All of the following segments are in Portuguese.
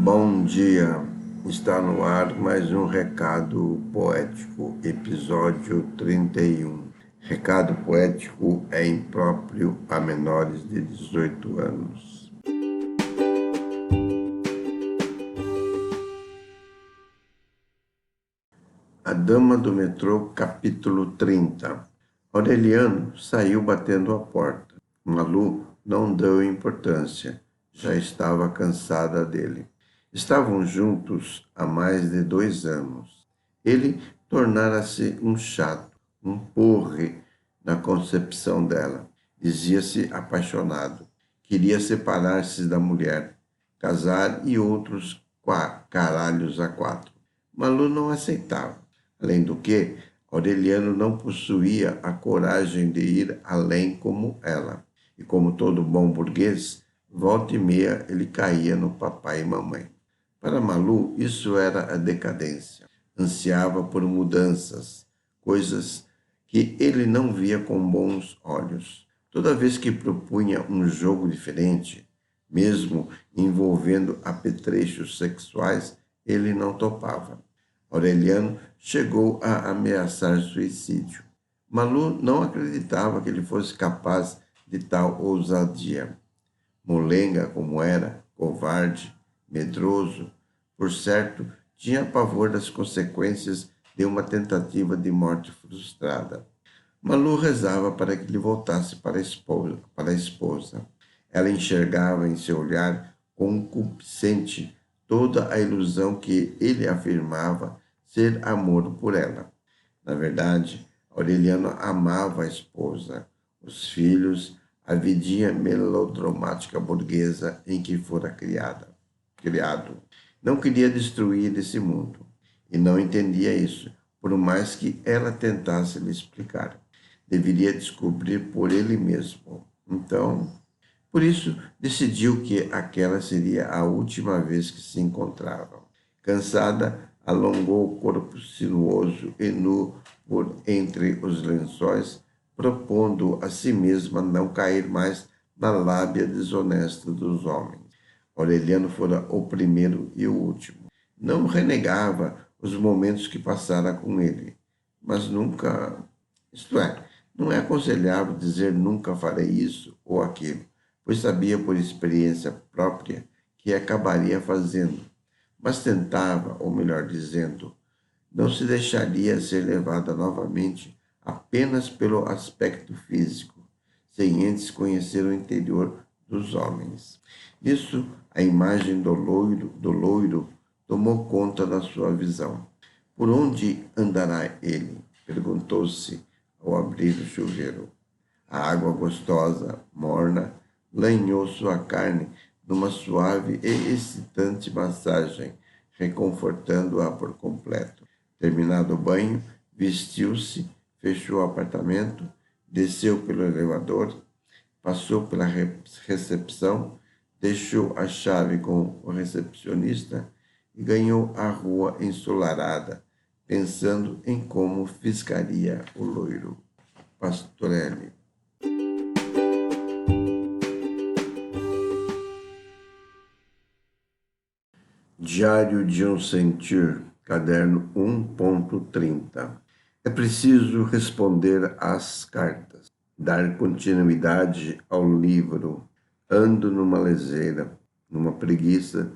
Bom dia, está no ar mais um Recado Poético, episódio 31. Recado poético é impróprio a menores de 18 anos. A Dama do Metrô, capítulo 30. Aureliano saiu batendo a porta. Malu não deu importância, já estava cansada dele. Estavam juntos há mais de 2 anos. Ele tornara-se um chato, um porre na concepção dela. Dizia-se apaixonado. Queria separar-se da mulher, casar e outros caralhos a 4. Malu não aceitava. Além do que, Aureliano não possuía a coragem de ir além como ela. E como todo bom burguês, volta e meia ele caía no papai e mamãe. Para Malu, isso era a decadência. Ansiava por mudanças, coisas que ele não via com bons olhos. Toda vez que propunha um jogo diferente, mesmo envolvendo apetrechos sexuais, ele não topava. Aureliano chegou a ameaçar suicídio. Malu não acreditava que ele fosse capaz de tal ousadia. Molenga como era, covarde, medroso, por certo, tinha pavor das consequências de uma tentativa de morte frustrada. Malu rezava para que ele voltasse para a esposa. Ela enxergava em seu olhar concupiscente toda a ilusão que ele afirmava ser amor por ela. Na verdade, Aureliano amava a esposa, os filhos, a vidinha melodramática burguesa em que fora criado. Não queria destruir esse mundo, e não entendia isso, por mais que ela tentasse lhe explicar. Deveria descobrir por ele mesmo. Então, por isso, decidiu que aquela seria a última vez que se encontravam. Cansada, alongou o corpo sinuoso e nu por entre os lençóis, propondo a si mesma não cair mais na lábia desonesta dos homens. Aureliano fora o primeiro e o último. Não renegava os momentos que passara com ele, mas nunca, isto é, não é aconselhável dizer nunca farei isso ou aquilo, pois sabia por experiência própria que acabaria fazendo, mas tentava, ou melhor dizendo, não se deixaria ser levada novamente apenas pelo aspecto físico, sem antes conhecer o interior dos homens. Nisso, a imagem do loiro tomou conta da sua visão. Por onde andará ele? Perguntou-se ao abrir o chuveiro. A água gostosa, morna, lanhou sua carne numa suave e excitante massagem, reconfortando-a por completo. Terminado o banho, vestiu-se, fechou o apartamento, desceu pelo elevador, passou pela recepção, deixou a chave com o recepcionista e ganhou a rua ensolarada, pensando em como fiscaria o loiro. Pastorelli. Diário de um Sentir, caderno 1.30. É preciso responder às cartas, dar continuidade ao livro. Ando numa leseira, numa preguiça,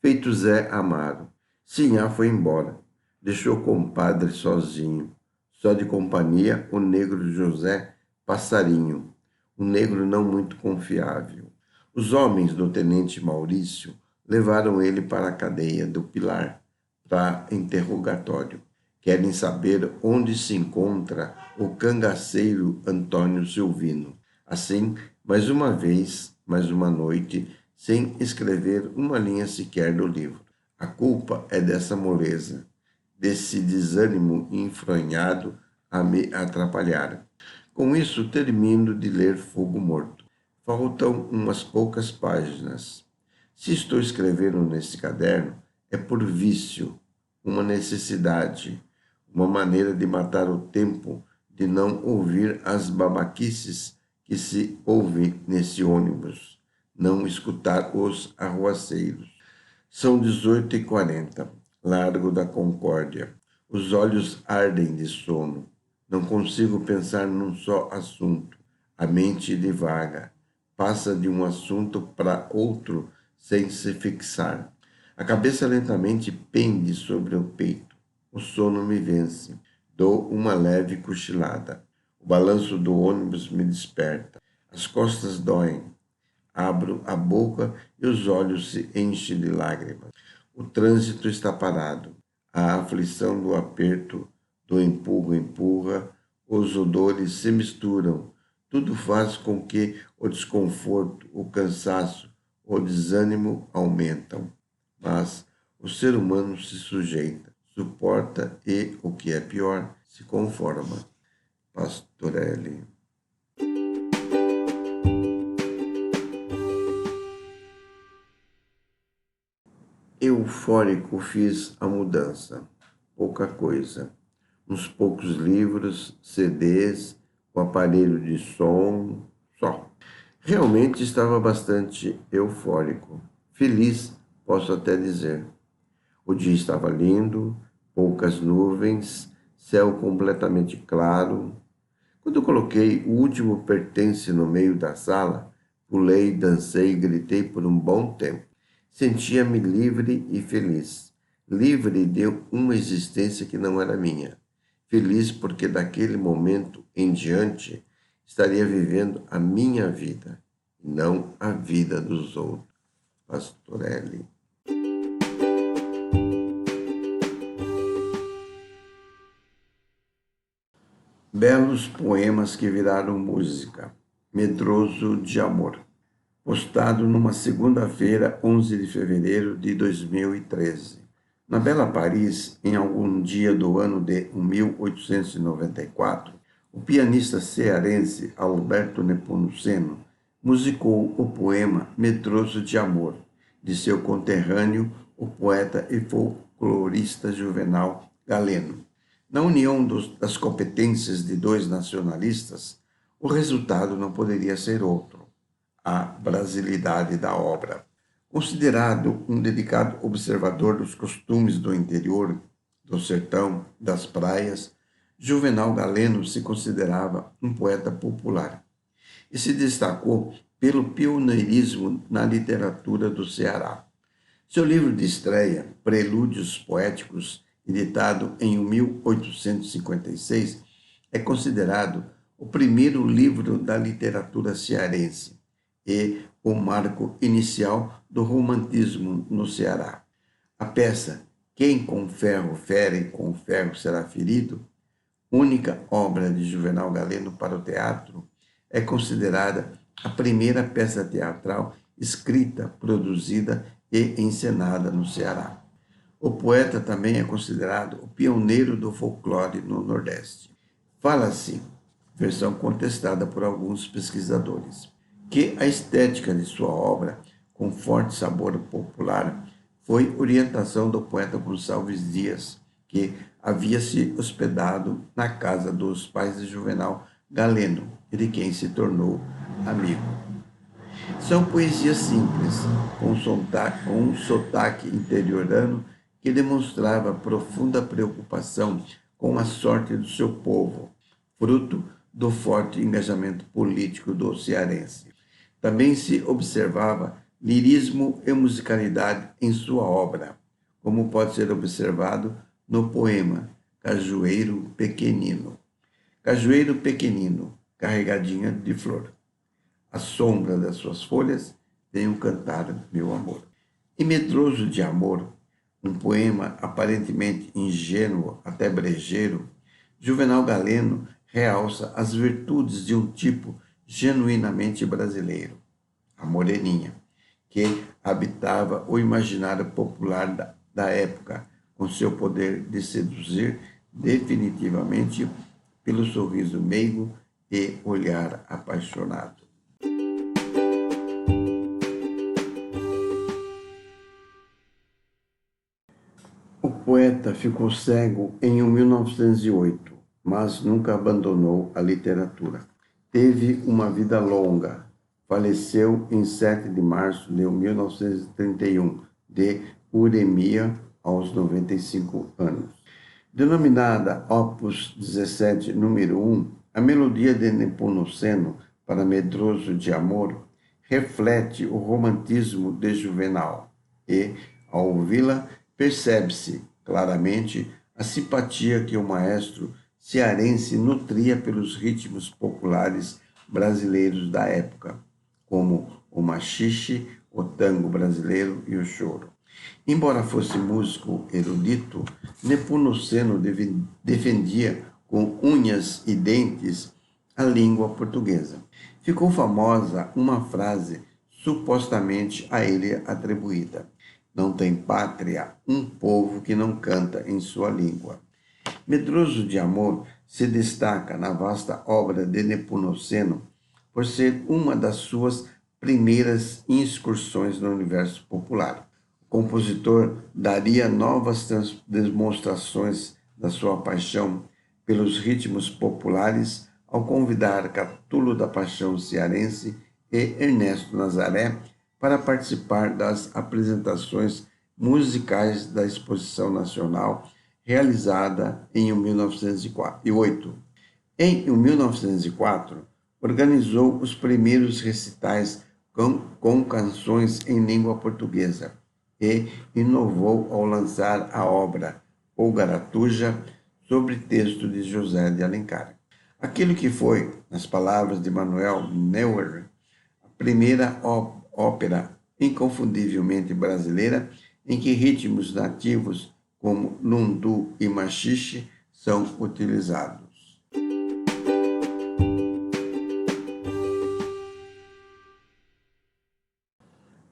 feito Zé Amaro. Sinhá foi embora, deixou o compadre sozinho. Só de companhia o negro José Passarinho, um negro não muito confiável. Os homens do tenente Maurício levaram ele para a cadeia do Pilar para interrogatório. Querem saber onde se encontra o cangaceiro Antônio Silvino. Assim, mais uma vez, mais uma noite, sem escrever uma linha sequer do livro. A culpa é dessa moleza, desse desânimo enfronhado a me atrapalhar. Com isso, termino de ler Fogo Morto. Faltam umas poucas páginas. Se estou escrevendo nesse caderno, é por vício, uma necessidade, uma maneira de matar o tempo de não ouvir as babaquices que se ouve nesse ônibus, não escutar os arruaceiros. São 18h40, Largo da Concórdia. Os olhos ardem de sono. Não consigo pensar num só assunto. A mente divaga. Passa de um assunto para outro sem se fixar. A cabeça lentamente pende sobre o peito. O sono me vence. Dou uma leve cochilada. O balanço do ônibus me desperta. As costas doem. Abro a boca e os olhos se enchem de lágrimas. O trânsito está parado. A aflição do aperto, do empurra, os odores se misturam. Tudo faz com que o desconforto, o cansaço, o desânimo aumentam. Mas o ser humano se sujeita, suporta e, o que é pior, se conforma. Pastorelli. Eufórico fiz a mudança. Pouca coisa. Uns poucos livros, CDs, o aparelho de som, só. Realmente estava bastante eufórico. Feliz, posso até dizer. O dia estava lindo, poucas nuvens, céu completamente claro. Quando coloquei o último pertence no meio da sala, pulei, dancei e gritei por um bom tempo. Sentia-me livre e feliz. Livre de uma existência que não era minha. Feliz porque daquele momento em diante estaria vivendo a minha vida, e não a vida dos outros. Pastorelli. Belos poemas que viraram música. Medroso de Amor. Postado numa segunda-feira, 11 de fevereiro de 2013. Na Bela Paris, em algum dia do ano de 1894, o pianista cearense Alberto Nepomuceno musicou o poema Medroso de Amor, de seu conterrâneo, o poeta e folclorista Juvenal Galeno. Na união das competências de dois nacionalistas, o resultado não poderia ser outro: a brasilidade da obra. Considerado um dedicado observador dos costumes do interior, do sertão, das praias, Juvenal Galeno se considerava um poeta popular e se destacou pelo pioneirismo na literatura do Ceará. Seu livro de estreia, Prelúdios Poéticos, editado em 1856, é considerado o primeiro livro da literatura cearense e o marco inicial do romantismo no Ceará. A peça Quem com ferro fere, com ferro será ferido, única obra de Juvenal Galeno para o teatro, é considerada a primeira peça teatral escrita, produzida e encenada no Ceará. O poeta também é considerado o pioneiro do folclore no Nordeste. Fala-se, versão contestada por alguns pesquisadores, que a estética de sua obra, com forte sabor popular, foi orientação do poeta Gonçalves Dias, que havia se hospedado na casa dos pais de Juvenal Galeno, e de quem se tornou amigo. São poesias simples, com um sotaque interiorano que demonstrava profunda preocupação com a sorte do seu povo, fruto do forte engajamento político do cearense. Também se observava lirismo e musicalidade em sua obra, como pode ser observado no poema Cajueiro Pequenino. Cajueiro pequenino, carregadinha de flor. À sombra das suas folhas, venho cantar meu amor. E Medroso de Amor, um poema aparentemente ingênuo, até brejeiro, Juvenal Galeno realça as virtudes de um tipo genuinamente brasileiro, a moreninha, que habitava o imaginário popular da época, com seu poder de seduzir definitivamente pelo sorriso meigo e olhar apaixonado. O poeta ficou cego em 1908, mas nunca abandonou a literatura. Teve uma vida longa. Faleceu em 7 de março de 1931, de uremia aos 95 anos. Denominada Opus 17, número 1, a melodia de Nepomuceno para Medroso de Amor reflete o romantismo de Juvenal e, ao ouvi-la, percebe-se claramente a simpatia que o maestro cearense nutria pelos ritmos populares brasileiros da época, como o machixe, o tango brasileiro e o choro. Embora fosse músico erudito, Nepomuceno defendia com unhas e dentes a língua portuguesa. Ficou famosa uma frase supostamente a ele atribuída: "Não tem pátria um povo que não canta em sua língua." Medroso de Amor se destaca na vasta obra de Nepomuceno por ser uma das suas primeiras incursões no universo popular. O compositor daria novas demonstrações da sua paixão pelos ritmos populares ao convidar Catulo da Paixão cearense e Ernesto Nazaré para participar das apresentações musicais da Exposição Nacional realizada em 1908. Em 1904, organizou os primeiros recitais com canções em língua portuguesa e inovou ao lançar a obra O Garatuja, sobre texto de José de Alencar. Aquilo que foi, nas palavras de Manuel Neuer, a primeira ópera inconfundivelmente brasileira em que ritmos nativos como lundu e machixe são utilizados.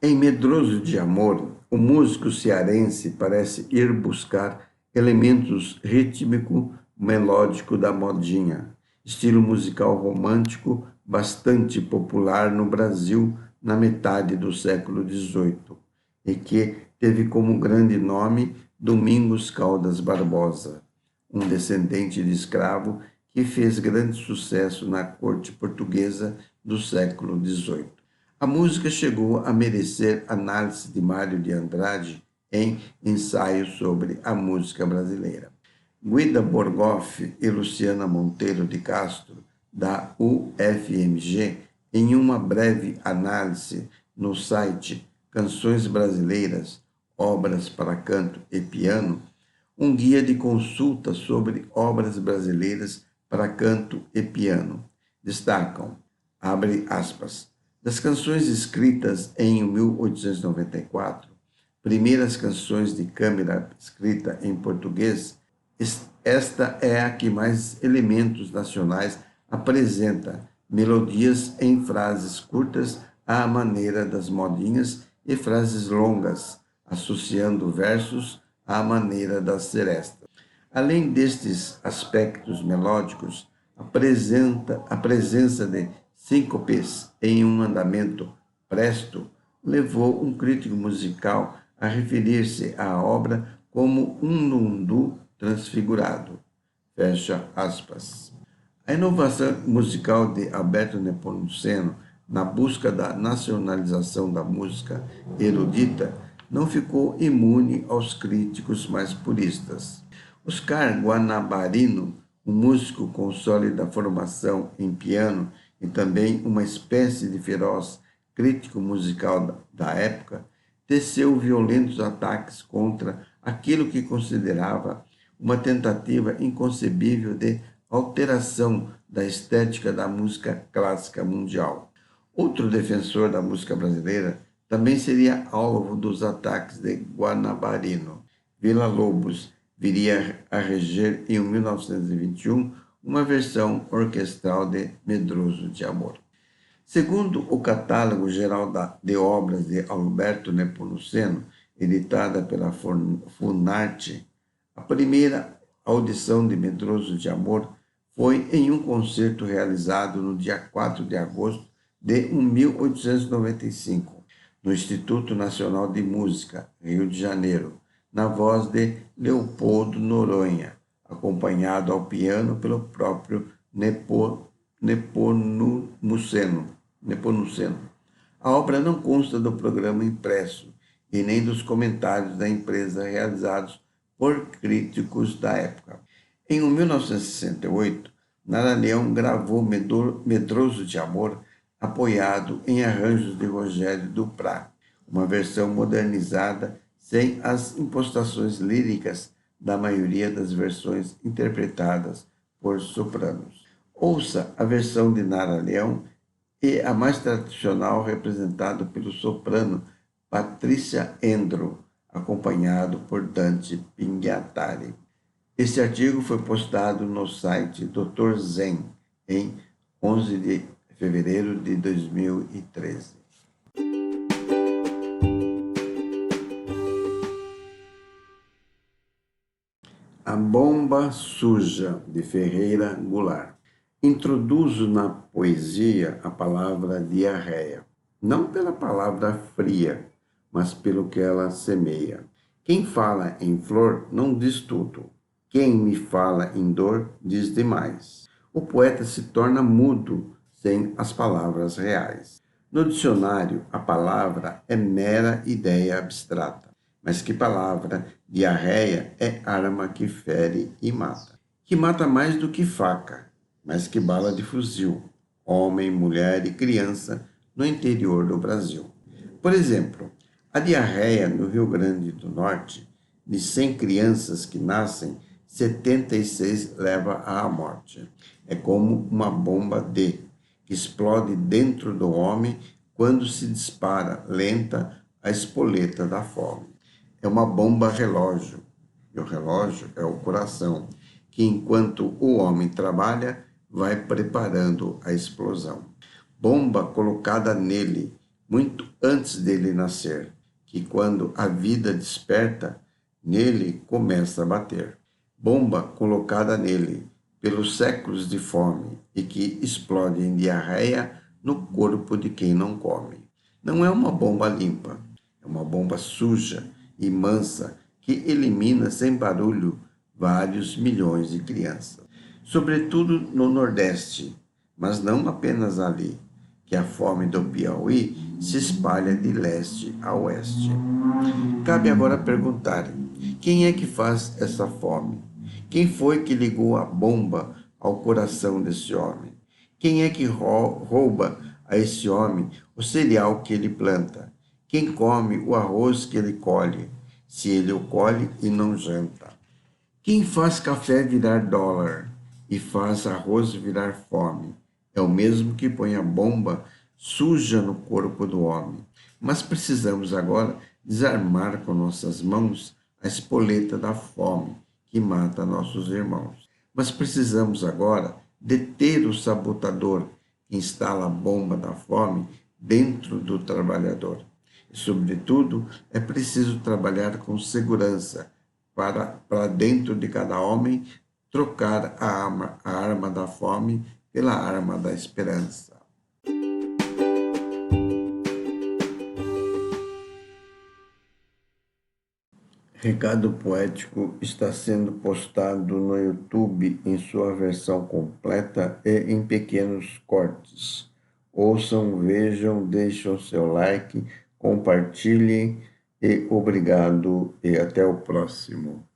Em Medroso de Amor, o músico cearense parece ir buscar elementos rítmico-melódico da modinha, estilo musical romântico bastante popular no Brasil na metade do século XVIII, e que teve como grande nome Domingos Caldas Barbosa, um descendente de escravo que fez grande sucesso na corte portuguesa do século XVIII. A música chegou a merecer análise de Mário de Andrade em Ensaio sobre a Música Brasileira. Guida Borgoff e Luciana Monteiro de Castro, da UFMG, em uma breve análise no site Canções Brasileiras, Obras para Canto e Piano, um guia de consulta sobre obras brasileiras para canto e piano. Destacam, abre aspas, das canções escritas em 1894, primeiras canções de câmara escrita em português, esta é a que mais elementos nacionais apresenta, melodias em frases curtas à maneira das modinhas e frases longas, associando versos à maneira das serestas. Além destes aspectos melódicos, a presença de síncopes em um andamento presto levou um crítico musical a referir-se à obra como um lundu transfigurado. Fecha aspas. A inovação musical de Alberto Nepomuceno na busca da nacionalização da música erudita não ficou imune aos críticos mais puristas. Oscar Guanabarino, um músico com sólida formação em piano e também uma espécie de feroz crítico musical da época, teceu violentos ataques contra aquilo que considerava uma tentativa inconcebível de alteração da estética da música clássica mundial. Outro defensor da música brasileira também seria alvo dos ataques de Guanabarino. Villa-Lobos viria a reger em 1921 uma versão orquestral de Medroso de Amor. Segundo o Catálogo Geral de Obras de Alberto Nepomuceno, editada pela Funarte, a primeira audição de Medroso de Amor foi em um concerto realizado no dia 4 de agosto de 1895, no Instituto Nacional de Música, Rio de Janeiro, na voz de Leopoldo Noronha, acompanhado ao piano pelo próprio Nepomuceno. A obra não consta do programa impresso e nem dos comentários da empresa realizados por críticos da época. Em 1968, Nara Leão gravou Medroso de Amor, apoiado em arranjos de Rogério Duprat, uma versão modernizada sem as impostações líricas da maioria das versões interpretadas por sopranos. Ouça a versão de Nara Leão e a mais tradicional representada pelo soprano Patrícia Endro, acompanhado por Dante Pinguiatari. Este artigo foi postado no site Dr. Zen em 11 de fevereiro de 2013. A Bomba Suja, de Ferreira Goulart. Introduzo na poesia a palavra diarreia, não pela palavra fria, mas pelo que ela semeia. Quem fala em flor não diz tudo. Quem me fala em dor diz demais. O poeta se torna mudo sem as palavras reais. No dicionário, a palavra é mera ideia abstrata. Mas que palavra, diarreia, é arma que fere e mata. Que mata mais do que faca, mas que bala de fuzil. Homem, mulher e criança no interior do Brasil. Por exemplo, a diarreia no Rio Grande do Norte, de 100 crianças que nascem, 76 leva à morte. É como uma bomba que explode dentro do homem quando se dispara lenta a espoleta da fome. É uma bomba relógio, e o relógio é o coração, que enquanto o homem trabalha, vai preparando a explosão. Bomba colocada nele muito antes dele nascer, que quando a vida desperta, nele começa a bater. Bomba colocada nele pelos séculos de fome e que explode em diarreia no corpo de quem não come. Não é uma bomba limpa, é uma bomba suja e mansa que elimina sem barulho vários milhões de crianças. Sobretudo no Nordeste, mas não apenas ali, que a fome do Piauí se espalha de leste a oeste. Cabe agora perguntar: quem é que faz essa fome? Quem foi que ligou a bomba ao coração desse homem? Quem é que rouba a esse homem o cereal que ele planta? Quem come o arroz que ele colhe, se ele o colhe e não janta? Quem faz café virar dólar e faz arroz virar fome? É o mesmo que põe a bomba suja no corpo do homem. Mas precisamos agora desarmar com nossas mãos a espoleta da fome que mata nossos irmãos. Mas precisamos agora deter o sabotador que instala a bomba da fome dentro do trabalhador. E, sobretudo, é preciso trabalhar com segurança para dentro de cada homem trocar a arma da fome pela arma da esperança. Recado Poético está sendo postado no YouTube em sua versão completa e em pequenos cortes. Ouçam, vejam, deixem o seu like, compartilhem e obrigado e até o próximo.